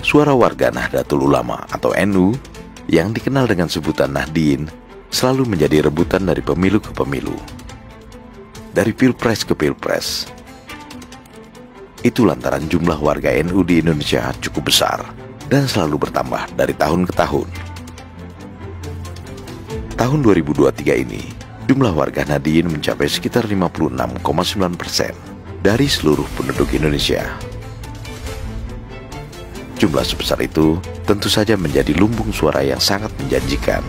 Suara warga Nahdlatul Ulama atau NU yang dikenal dengan sebutan Nahdien selalu menjadi rebutan dari pemilu ke pemilu, dari pilpres ke pilpres. Itu lantaran jumlah warga NU di Indonesia cukup besar dan selalu bertambah dari tahun ke tahun. Tahun 2023 ini, jumlah warga Nahdien mencapai sekitar 56,9% dari seluruh penduduk Indonesia. Jumlah sebesar itu tentu saja menjadi lumbung suara yang sangat menjanjikan.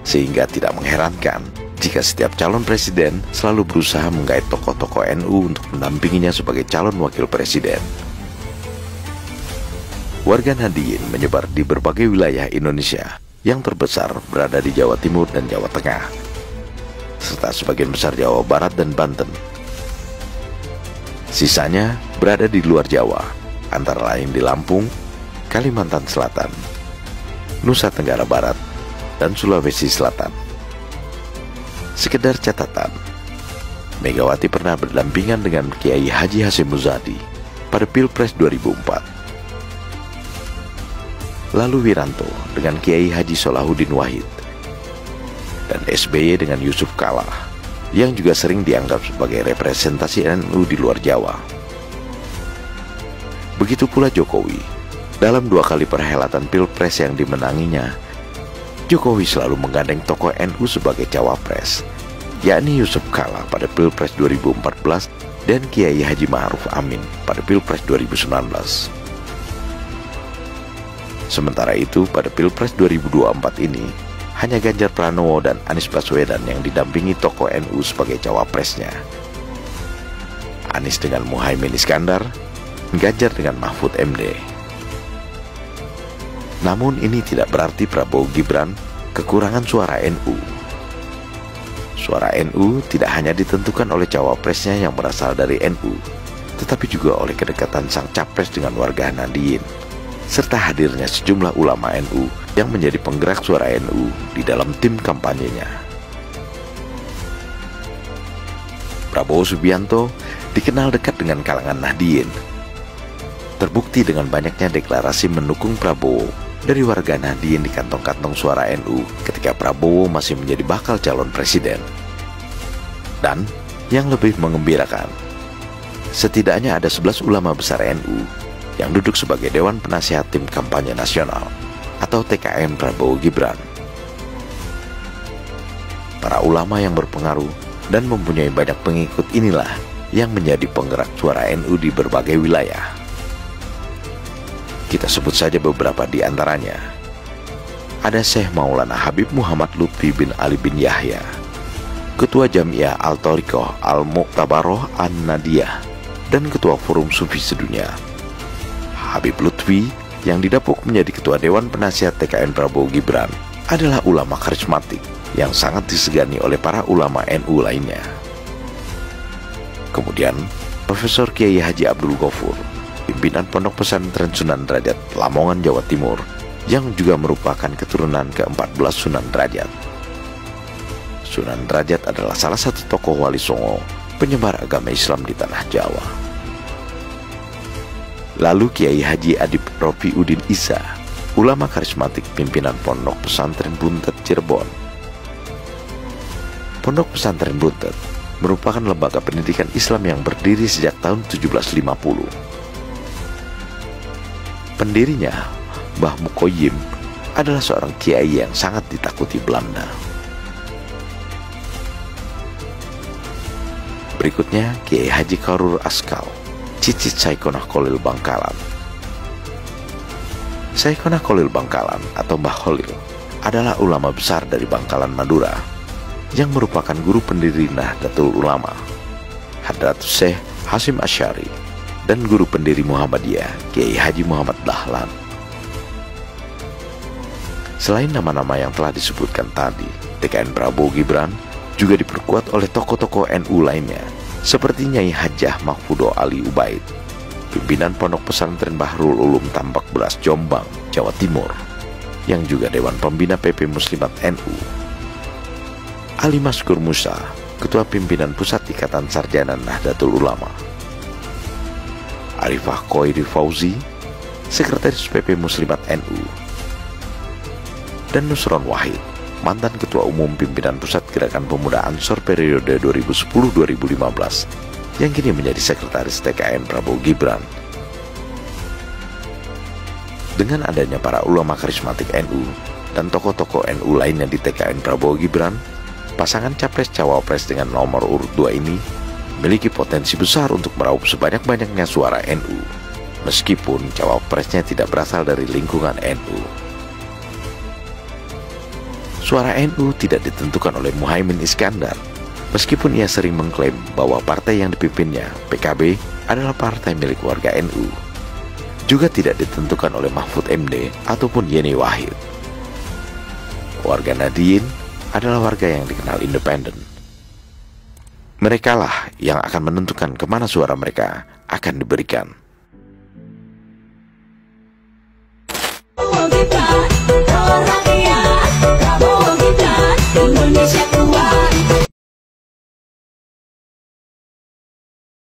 Sehingga tidak mengherankan jika setiap calon presiden selalu berusaha menggait tokoh-tokoh NU untuk mendampinginya sebagai calon wakil presiden. Warga Nahdien menyebar di berbagai wilayah Indonesia, yang terbesar berada di Jawa Timur dan Jawa Tengah, serta sebagian besar Jawa Barat dan Banten. Sisanya berada di luar Jawa, antara lain di Lampung, Kalimantan Selatan, Nusa Tenggara Barat, dan Sulawesi Selatan. Sekedar catatan, Megawati pernah berdampingan dengan Kiai Haji Hashim Muzadi pada Pilpres 2004. Lalu Wiranto dengan Kiai Haji Solahuddin Wahid, dan SBY dengan Yusuf Kala, yang juga sering dianggap sebagai representasi NU di luar Jawa. Begitu pula Jokowi. Dalam 2 kali perhelatan Pilpres yang dimenanginya, Jokowi selalu menggandeng tokoh NU sebagai cawapres, yakni Yusuf Kala pada Pilpres 2014 dan Kiai Haji Ma'ruf Amin pada Pilpres 2019. Sementara itu, pada Pilpres 2024 ini, hanya Ganjar Pranowo dan Anies Baswedan yang didampingi tokoh NU sebagai cawapresnya. Anies dengan Muhaimin Iskandar, Ganjar dengan Mahfud MD. Namun ini tidak berarti Prabowo Gibran kekurangan suara NU. Suara NU tidak hanya ditentukan oleh cawapresnya yang berasal dari NU, tetapi juga oleh kedekatan sang capres dengan warga Nahdien, serta hadirnya sejumlah ulama NU yang menjadi penggerak suara NU di dalam tim kampanyenya. Prabowo Subianto dikenal dekat dengan kalangan Nahdien. Terbukti dengan banyaknya deklarasi mendukung Prabowo dari warga Nahdien di kantong-kantong suara NU ketika Prabowo masih menjadi bakal calon presiden. Dan yang lebih mengembirakan, setidaknya ada 11 ulama besar NU yang duduk sebagai Dewan Penasihat Tim Kampanye Nasional atau TKN Prabowo Gibran. Para ulama yang berpengaruh dan mempunyai banyak pengikut inilah yang menjadi penggerak suara NU di berbagai wilayah. Kita sebut saja beberapa di antaranya. Ada Syekh Maulana Habib Muhammad Lutfi bin Ali bin Yahya, Ketua Jamiah Al-Thariqah Al-Mu'tabaroh An-Nadiyah, dan Ketua Forum Sufi Sedunia. Habib Lutfi yang didapuk menjadi Ketua Dewan Penasihat TKN Prabowo Gibran adalah ulama karismatik yang sangat disegani oleh para ulama NU lainnya. Kemudian, Profesor Kiai Haji Abdul Ghafur, pimpinan Pondok Pesantren Sunan Derajat Lamongan, Jawa Timur, yang juga merupakan keturunan ke-14 Sunan Derajat. Sunan Derajat adalah salah satu tokoh Wali Songo, penyebar agama Islam di tanah Jawa. Lalu Kiai Haji Adib Rofiuddin Isa, ulama karismatik pimpinan Pondok Pesantren Buntet Cirebon. Pondok Pesantren Buntet merupakan lembaga pendidikan Islam yang berdiri sejak tahun 1750. Pendirinya, Mbah Mukoyim, adalah seorang kiai yang sangat ditakuti Belanda. Berikutnya, Kiai Haji Karur Askal, cicit Saikonah Kholil Bangkalan. Saikonah Kholil Bangkalan atau Mbah Kholil adalah ulama besar dari Bangkalan, Madura, yang merupakan guru pendiri Nahdlatul Ulama, Hadratus Syekh Hasyim Asy'ari, dan guru pendiri Muhammadiyah, Kiai Haji Muhammad Dahlan. Selain nama-nama yang telah disebutkan tadi, TKN Prabowo Gibran juga diperkuat oleh tokoh-tokoh NU lainnya, seperti Nyai Hajah Mahfudo Ali Ubaid, pimpinan Pondok Pesantren Bahrul Ulum Tambak Beras Jombang, Jawa Timur, yang juga Dewan Pembina PP Muslimat NU. Ali Maskur Musa, Ketua Pimpinan Pusat Ikatan Sarjana Nahdlatul Ulama, Arifah Khoiri Fauzi, Sekretaris PP Muslimat NU, dan Nusron Wahid, mantan Ketua Umum Pimpinan Pusat Gerakan Pemuda Ansor periode 2010-2015, yang kini menjadi Sekretaris TKN Prabowo Gibran. Dengan adanya para ulama karismatik NU dan tokoh-tokoh NU lainnya di TKN Prabowo Gibran, pasangan Capres-Cawapres dengan nomor urut 2 ini memiliki potensi besar untuk meraup sebanyak-banyaknya suara NU, meskipun Cawapresnya tidak berasal dari lingkungan NU. Suara NU tidak ditentukan oleh Muhaimin Iskandar, meskipun ia sering mengklaim bahwa partai yang dipimpinnya, PKB, adalah partai milik warga NU. Juga tidak ditentukan oleh Mahfud MD ataupun Yeni Wahid. Warga Nahdien adalah warga yang dikenal independen. Merekalah yang akan menentukan kemana suara mereka akan diberikan.